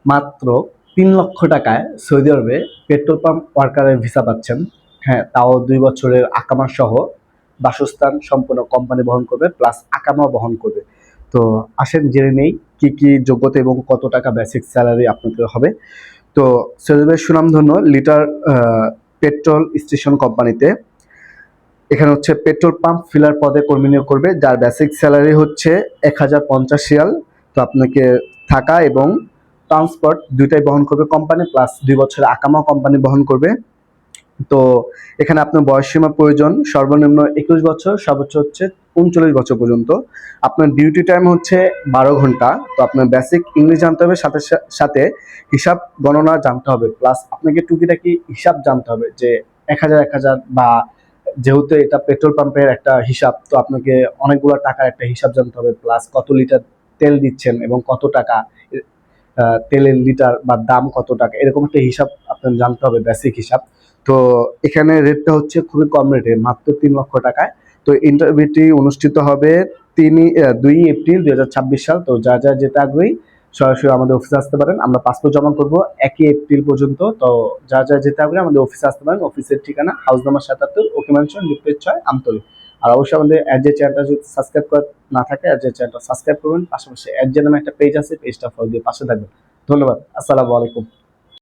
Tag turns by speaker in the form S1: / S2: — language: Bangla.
S1: মাত্র 3 লক্ষ টাকায় সৌদি আরবে পেট্রোল পাম্প ওয়ার্কারের ভিসা পাচ্ছেন। হ্যাঁ, তাও 2 বছরের আকামা সহ, বাসস্থান সম্পূর্ণ কোম্পানি বহন করবে, প্লাস আকামাও বহন করবে। তো আসেন জেনে নেই কি কি যোগ্যতা এবং কত টাকা বেসিক স্যালারি আপনাদের হবে। তো সৌদি আরবের সুনামধন্য লিটার পেট্রোল স্টেশন কোম্পানিতে এখানে হচ্ছে পেট্রোল পাম্প ফিলার পদে কর্মী নিয়োগ করবে, যার বেসিক স্যালারি হচ্ছে 1050 রিয়াল। তো আপনাকে থাকা এবং ট্রান্সপোর্ট দুইটাই বহন করবে কোম্পানি, প্লাস 2 বছরের আকামা কোম্পানি বহন করবে। তো এখানে আপনার বয়সসীমা প্রয়োজন সর্বনিম্ন 21 বছর, সর্বোচ্চ হচ্ছে 39 বছর পর্যন্ত। আপনার ডিউটি টাইম হচ্ছে 12 ঘন্টা। তো আপনার বেসিক ইংলিশ জানতে হবে, সাথে সাথে হিসাব গণনা জানতে হবে, প্লাস আপনাকে টুকিটাকি হিসাব জানতে হবে যে 1000 বা যেহেতু এটা পেট্রোল পাম্পের একটা হিসাব, তো আপনাকে অনেকগুলো টাকার একটা হিসাব জানতে হবে, প্লাস কত লিটার তেল দিচ্ছেন এবং কত টাকা তেলের লিটার বা দাম কত টাকা, এরকম একটা হিসাব আপনার জানতে হবে, বেসিক হিসাব। তো এখানে রেটটা হচ্ছে খুবই কম রেটে, মাত্র 3 লক্ষ টাকায়। তো ইন্টারভিউটি অনুষ্ঠিত হবে 2 এপ্রিল 2026 সাল। তো যা যা যেতে আগ্রহী সরাসরি আমাদের অফিসে আসতে পারেন, আমরা পাসপোর্ট জমা করবো 1 এপ্রিল পর্যন্ত। তো যা যা যেতে আগ্রহী আমাদের অফিসে আসতে পারেন। অফিসের ঠিকানা হাউস নাম্বার 77, ওকে ম্যানশন, লিফটের 6, আমতলী। আর অবশ্যই আমাদের অ্যাডজে চ্যানেলটা যদি সাবস্ক্রাইব করা না থাকে, অ্যাডজে চ্যানেলটা সাবস্ক্রাইব করবেন, পাশাপাশি অ্যাডজে নামে একটা পেজ আছে, পেজটা ফলো দিয়ে পাশে থাকবেন। ধন্যবাদ। আসসালামু আলাইকুম।